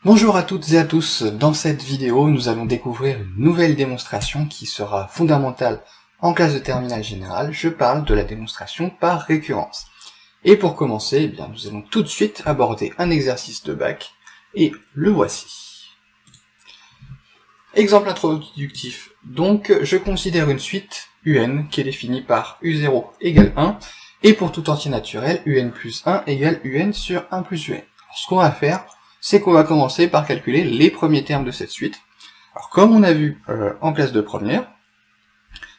Bonjour à toutes et à tous, dans cette vidéo nous allons découvrir une nouvelle démonstration qui sera fondamentale en classe de terminale générale. Je parle de la démonstration par récurrence. Et pour commencer, nous allons tout de suite aborder un exercice de bac, et le voici. Exemple introductif. Donc je considère une suite UN qui est définie par U0 égale 1, et pour tout entier naturel, UN plus 1 égale UN sur 1 plus UN. Alors, ce qu'on va faire, c'est qu'on va commencer par calculer les premiers termes de cette suite. Alors comme on a vu en classe de première,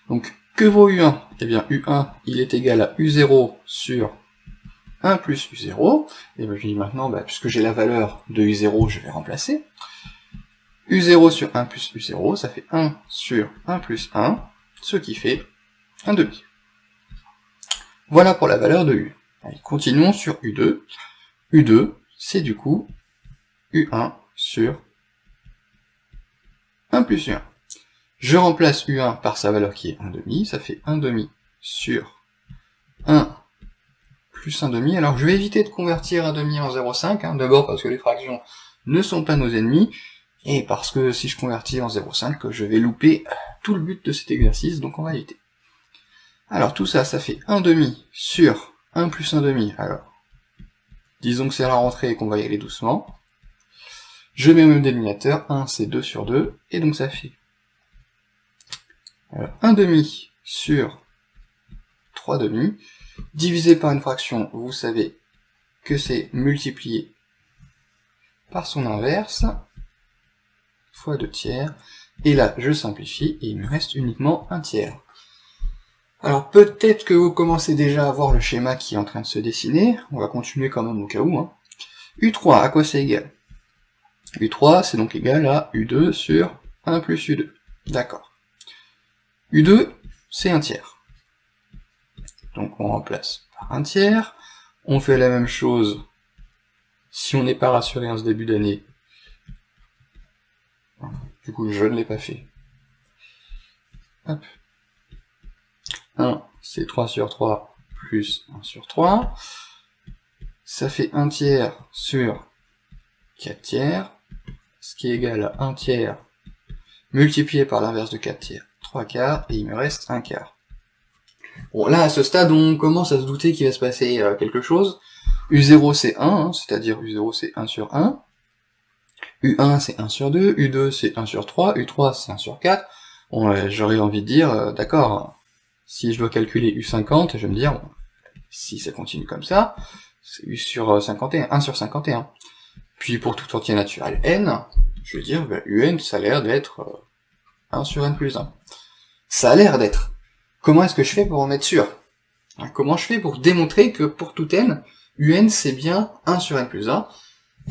donc que vaut U1? Eh bien U1 il est égal à U0 sur 1 plus U0, et bien je dis maintenant, puisque j'ai la valeur de U0, je vais remplacer. U0 sur 1 plus U0, ça fait 1 sur 1 plus 1, ce qui fait 1 demi. Voilà pour la valeur de U. Allez, continuons sur U2. U2, c'est du coup U1 sur 1 plus U1. Je remplace U1 par sa valeur qui est 1 demi, ça fait 1 demi sur 1 plus 1 demi. Alors je vais éviter de convertir 1 demi en 0,5, d'abord parce que les fractions ne sont pas nos ennemis, et parce que si je convertis en 0,5, je vais louper tout le but de cet exercice, donc on va éviter. Alors tout ça, ça fait 1 demi sur 1 plus 1 demi, alors disons que c'est à la rentrée et qu'on va y aller doucement. Je mets au même dénominateur, 1 c'est 2 sur 2, et donc ça fait 1 demi sur 3 demi, divisé par une fraction, vous savez que c'est multiplié par son inverse, fois 2 tiers, et là je simplifie, et il me reste uniquement 1 tiers. Alors peut-être que vous commencez déjà à voir le schéma qui est en train de se dessiner, on va continuer quand même au cas où. U3, à quoi c'est égal? U3, c'est donc égal à U2 sur 1 plus U2. D'accord. U2, c'est 1 tiers. Donc on remplace par 1 tiers. On fait la même chose si on n'est pas rassuré en ce début d'année. Du coup, je ne l'ai pas fait. Hop. 1, c'est 3 sur 3 plus 1 sur 3. Ça fait 1 tiers sur 4 tiers. Ce qui est égal à 1 tiers multiplié par l'inverse de 4 tiers, 3 quarts, et il me reste 1 quart. Bon, là, à ce stade, on commence à se douter qu'il va se passer quelque chose. U0 c'est 1, c'est-à-dire U0 c'est 1 sur 1. U1 c'est 1 sur 2, U2 c'est 1 sur 3, U3 c'est 1 sur 4. Bon, j'aurais envie de dire, d'accord, si je dois calculer U50, je vais me dire, bon, si ça continue comme ça, c'est U sur 51, 1 sur 51. Puis pour tout entier naturel n, je veux dire, un, ça a l'air d'être 1 sur n plus 1. Ça a l'air d'être. Comment est-ce que je fais pour en être sûr? Comment je fais pour démontrer que pour tout n, un c'est bien 1 sur n plus 1?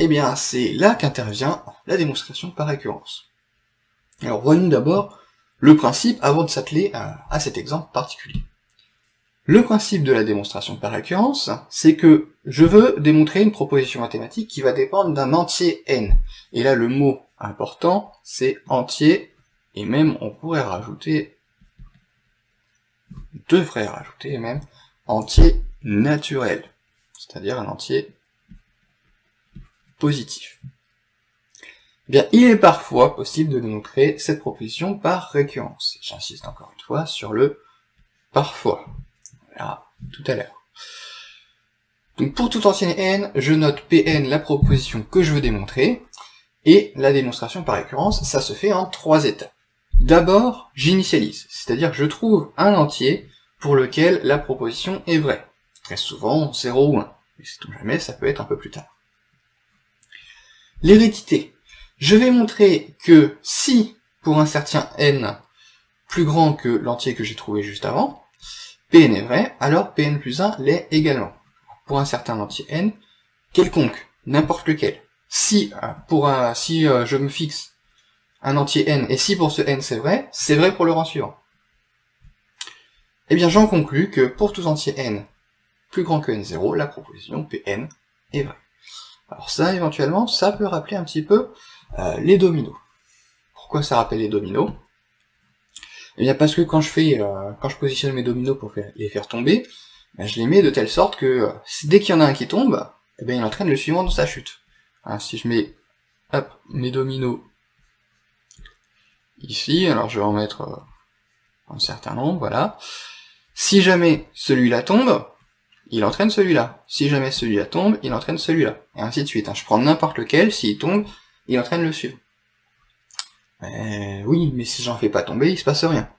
Eh bien, c'est là qu'intervient la démonstration par récurrence. Alors voyons d'abord le principe avant de s'atteler à cet exemple particulier. Le principe de la démonstration par récurrence, c'est que je veux démontrer une proposition mathématique qui va dépendre d'un entier n. Et là, le mot important, c'est entier, et même on pourrait rajouter, devrait rajouter même, entier naturel, c'est-à-dire un entier positif. Bien, il est parfois possible de démontrer cette proposition par récurrence. J'insiste encore une fois sur le parfois. On verra tout à l'heure. Donc pour tout entier n, je note Pn la proposition que je veux démontrer, et la démonstration par récurrence, ça se fait en 3 étapes. D'abord, j'initialise, c'est-à-dire que je trouve un entier pour lequel la proposition est vraie. Très souvent 0 ou 1, mais sait-on jamais, ça peut être un peu plus tard. L'hérédité. Je vais montrer que si, pour un certain n plus grand que l'entier que j'ai trouvé juste avant, Pn est vrai, alors Pn plus 1 l'est également. Pour un certain entier n, quelconque, n'importe lequel. Si je me fixe un entier n, et si pour ce n c'est vrai pour le rang suivant. Eh bien j'en conclus que pour tout entier n plus grand que n0, la proposition Pn est vraie. Alors ça, éventuellement, ça peut rappeler un petit peu les dominos. Pourquoi ça rappelle les dominos? Eh bien parce que quand je positionne mes dominos pour les faire tomber, je les mets de telle sorte que dès qu'il y en a un qui tombe, eh bien il entraîne le suivant dans sa chute. Si je mets hop, mes dominos ici, alors je vais en mettre un certain nombre, voilà. Si jamais celui-là tombe, il entraîne celui-là. Si jamais celui-là tombe, il entraîne celui-là. Et ainsi de suite. Hein. Je prends n'importe lequel, s'il tombe, il entraîne le suivant. Oui, mais si j'en fais pas tomber, il se passe rien.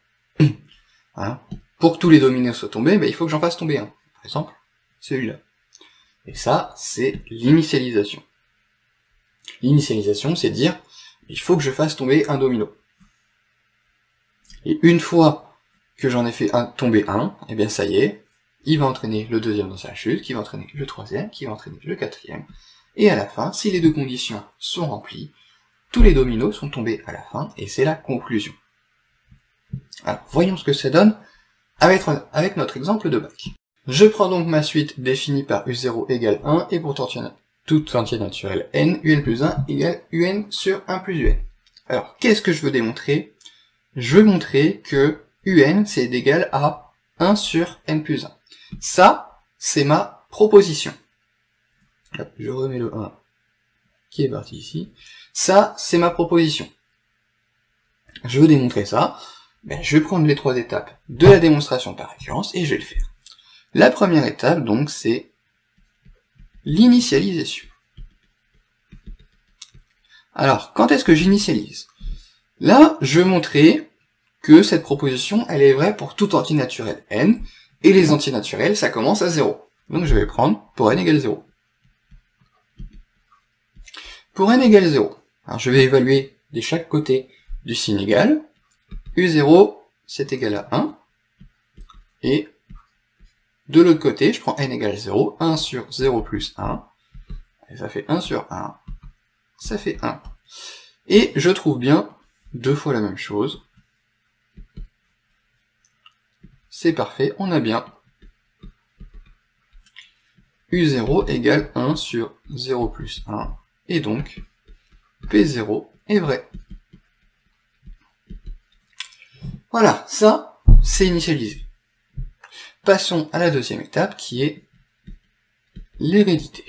Hein. Pour que tous les dominos soient tombés, il faut que j'en fasse tomber un. Par exemple, celui-là. Et ça, c'est l'initialisation. L'initialisation, c'est dire, il faut que je fasse tomber un domino. Et une fois que j'en ai fait tomber un, et bien ça y est, il va entraîner le deuxième dans sa chute, qui va entraîner le troisième, qui va entraîner le quatrième, et à la fin, si les deux conditions sont remplies, tous les dominos sont tombés à la fin, et c'est la conclusion. Alors, voyons ce que ça donne avec notre exemple de bac. Je prends donc ma suite définie par U0 égale 1, et pour tout entier naturel n, un plus 1 égale un sur 1 plus un. Alors, qu'est-ce que je veux démontrer? Je veux montrer que un, c'est égal à 1 sur n plus 1. Ça, c'est ma proposition. Hop, je remets le 1 qui est parti ici. Ça, c'est ma proposition. Je veux démontrer ça. Je vais prendre les 3 étapes de la démonstration par récurrence et je vais le faire. La première étape, donc, c'est l'initialisation. Alors, quand est-ce que j'initialise? Là, je veux montrer que cette proposition, elle est vraie pour tout entier naturel n, et les entiers naturels, ça commence à 0. Donc je vais prendre pour n égale 0. Pour n égale 0, alors je vais évaluer de chaque côté du signe égal. U0, c'est égal à 1. Et de l'autre côté, je prends n égale 0, 1 sur 0 plus 1. Et ça fait 1 sur 1. Ça fait 1. Et je trouve bien 2 fois la même chose. C'est parfait, on a bien U0 égale 1 sur 0 plus 1, et donc P0 est vrai. Voilà, ça, c'est initialisé. Passons à la deuxième étape, qui est l'hérédité.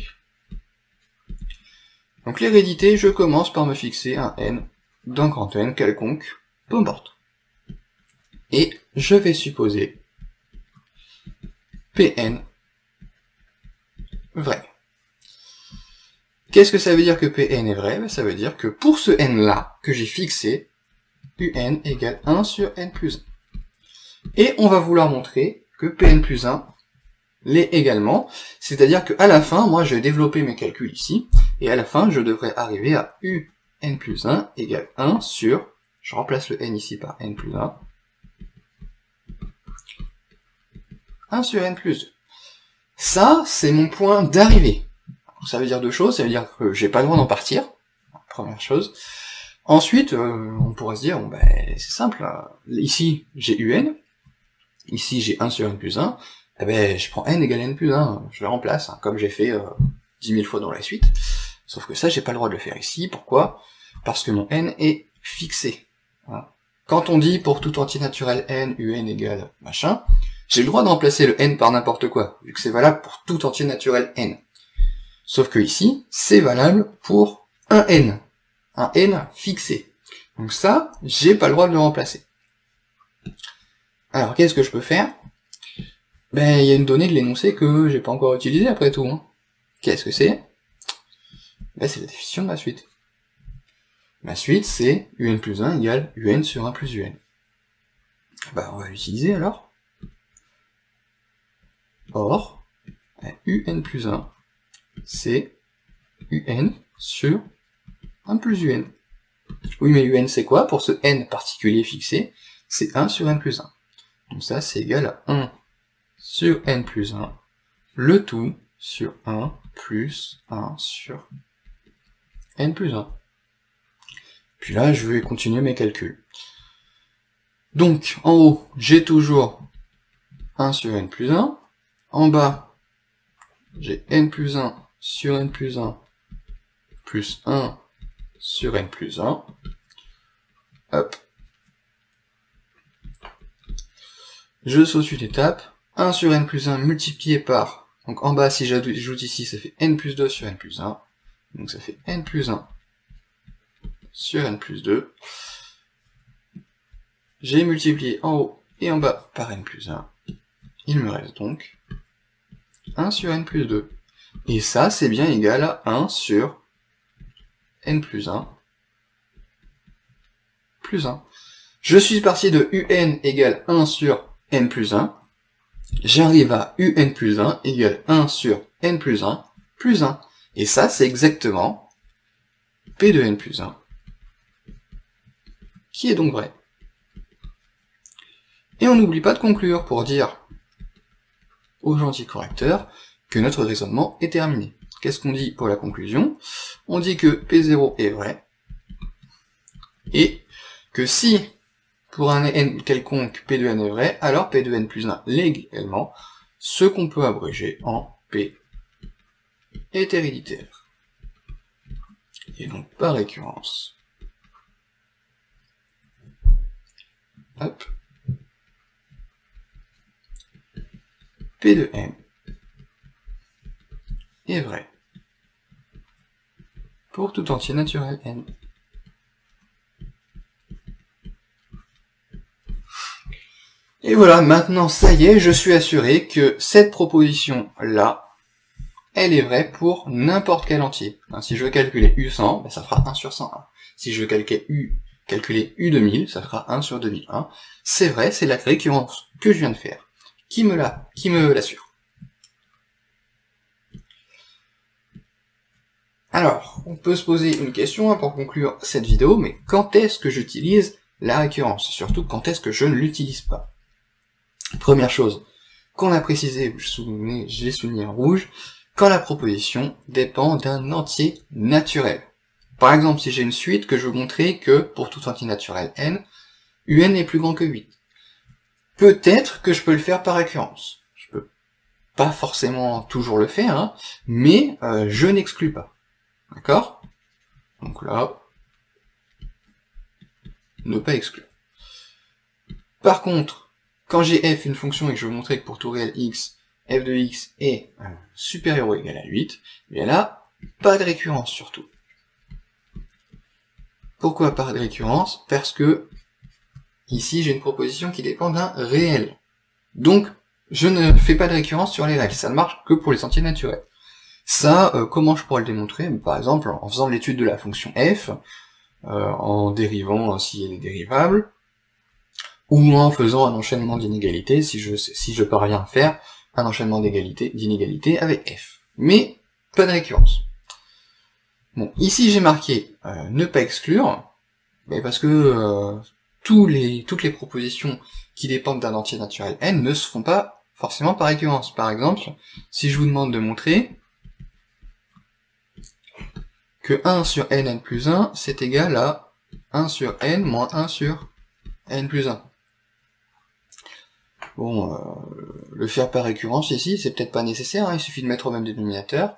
Donc l'hérédité, je commence par me fixer un n d'un grand N quelconque, peu importe. Et je vais supposer Pn vrai. Qu'est-ce que ça veut dire que Pn est vrai? Ça veut dire que pour ce n-là que j'ai fixé, un égale 1 sur n plus 1. Et on va vouloir montrer que Pn plus 1 l'est également, c'est-à-dire qu'à la fin, moi je vais développer mes calculs ici, et à la fin je devrais arriver à un plus 1 égale 1 sur, je remplace le n ici par n plus 1, 1 sur n plus 2. Ça, c'est mon point d'arrivée. Ça veut dire deux choses, ça veut dire que j'ai pas le droit d'en partir, première chose. Ensuite, on pourrait se dire, bon, c'est simple, ici j'ai un, ici j'ai 1 sur n plus 1, je prends n égale n plus 1, je le remplace, comme j'ai fait 10 000 fois dans la suite. Sauf que ça, j'ai pas le droit de le faire ici, pourquoi? Parce que mon n est fixé. Voilà. Quand on dit pour tout entier naturel n, un égale machin, j'ai le droit de remplacer le n par n'importe quoi, vu que c'est valable pour tout entier naturel n. Sauf que ici, c'est valable pour un n fixé. Donc ça, j'ai pas le droit de le remplacer. Alors, qu'est-ce que je peux faire? Il y a une donnée de l'énoncé que j'ai pas encore utilisée après tout. Hein. Qu'est-ce que c'est? C'est la définition de ma suite. Ma suite, c'est un plus 1 égale un sur 1 plus un. On va l'utiliser alors. Or, un plus 1, c'est un sur 1 plus un. Oui, mais un c'est quoi? Pour ce n particulier fixé, c'est 1 sur n plus 1. Donc ça, c'est égal à 1 sur n plus 1, le tout sur 1 plus 1 sur n plus 1. Puis là, je vais continuer mes calculs. Donc, en haut, j'ai toujours 1 sur n plus 1. En bas, j'ai n plus 1 sur n plus 1 plus 1 sur n plus 1. Hop. Je saute une étape. 1 sur n plus 1 multiplié par... Donc en bas, si j'ajoute ici, ça fait n plus 2 sur n plus 1. Donc ça fait n plus 1 sur n plus 2. J'ai multiplié en haut et en bas par n plus 1. Il me reste donc 1 sur n plus 2. Et ça, c'est bien égal à 1 sur n plus 1 plus 1. Je suis parti de un égale 1 sur n plus 1. J'arrive à un plus 1 égale 1 sur n plus 1 plus 1. Et ça, c'est exactement p de n plus 1, qui est donc vrai. Et on n'oublie pas de conclure pour dire aux gentils correcteurs que notre raisonnement est terminé. Qu'est-ce qu'on dit pour la conclusion? On dit que P0 est vrai, et que si, pour un n quelconque, P de n est vrai, alors P de n plus 1 l'est également, ce qu'on peut abréger en P est héréditaire. Et donc, par récurrence, hop, P de n est vrai pour tout entier naturel n. Et voilà, maintenant ça y est, je suis assuré que cette proposition-là, elle est vraie pour n'importe quel entier. Si je veux calculer U100, ben ça fera 1 sur 101. Si je veux calculer U2000, ça fera 1 sur 2001. C'est vrai, c'est la récurrence que je viens de faire. Qui me l'assure. Alors, on peut se poser une question pour conclure cette vidéo, mais quand est-ce que j'utilise la récurrence? Surtout, quand est-ce que je ne l'utilise pas? Première chose, qu'on a précisé, je l'ai souligné en rouge, quand la proposition dépend d'un entier naturel. Par exemple, si j'ai une suite que je veux montrer que, pour tout entier naturel n, un est plus grand que 8. Peut-être que je peux le faire par récurrence. Je peux pas forcément toujours le faire, hein, mais je n'exclus pas. D'accord? Donc là, ne pas exclure. Par contre, quand j'ai f une fonction et que je veux montrer que pour tout réel x, f de x est supérieur ou égal à 8, bien là, pas de récurrence surtout. Pourquoi pas de récurrence? Parce que ici j'ai une proposition qui dépend d'un réel. Donc, je ne fais pas de récurrence sur les réels, ça ne marche que pour les entiers naturels. Ça, comment je pourrais le démontrer? Par exemple, en faisant l'étude de la fonction f, en dérivant si elle est dérivable, ou en faisant un enchaînement d'inégalités, si je parviens à faire un enchaînement d'inégalités avec f. Mais, pas de récurrence. Bon, ici j'ai marqué ne pas exclure, mais parce que toutes les propositions qui dépendent d'un entier naturel n ne se font pas forcément par récurrence. Par exemple, si je vous demande de montrer que 1 sur n plus 1, c'est égal à 1 sur n moins 1 sur n plus 1. Bon, le faire par récurrence ici, c'est peut-être pas nécessaire, hein, il suffit de mettre au même dénominateur,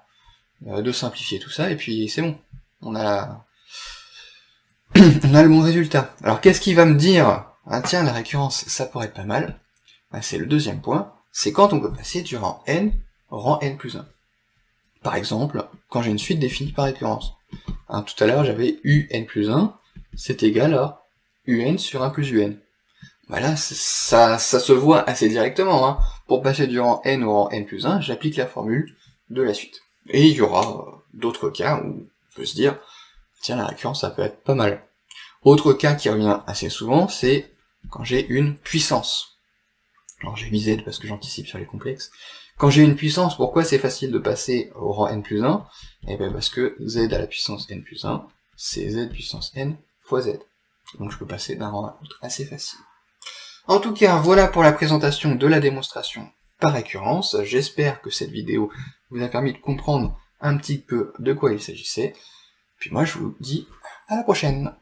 de simplifier tout ça, et puis c'est bon. On a le bon résultat. Alors qu'est-ce qui va me dire, ah tiens, la récurrence, ça pourrait être pas mal? Ben, c'est le deuxième point, c'est quand on peut passer du rang n au rang n plus 1. Par exemple, quand j'ai une suite définie par récurrence. Hein, tout à l'heure, j'avais un plus 1, c'est égal à un sur 1 plus un. Voilà, ça se voit assez directement. Hein. Pour passer du rang n au rang n plus 1, j'applique la formule de la suite. Et il y aura d'autres cas où on peut se dire, tiens, la récurrence, ça peut être pas mal. Autre cas qui revient assez souvent, c'est quand j'ai une puissance. Alors j'ai mis z parce que j'anticipe sur les complexes. Quand j'ai une puissance, pourquoi c'est facile de passer au rang n plus 1? Eh bien parce que z à la puissance n plus 1, c'est z puissance n fois z. Donc je peux passer d'un rang à l'autre assez facile. En tout cas, voilà pour la présentation de la démonstration par récurrence. J'espère que cette vidéo vous a permis de comprendre un petit peu de quoi il s'agissait. Puis moi je vous dis à la prochaine.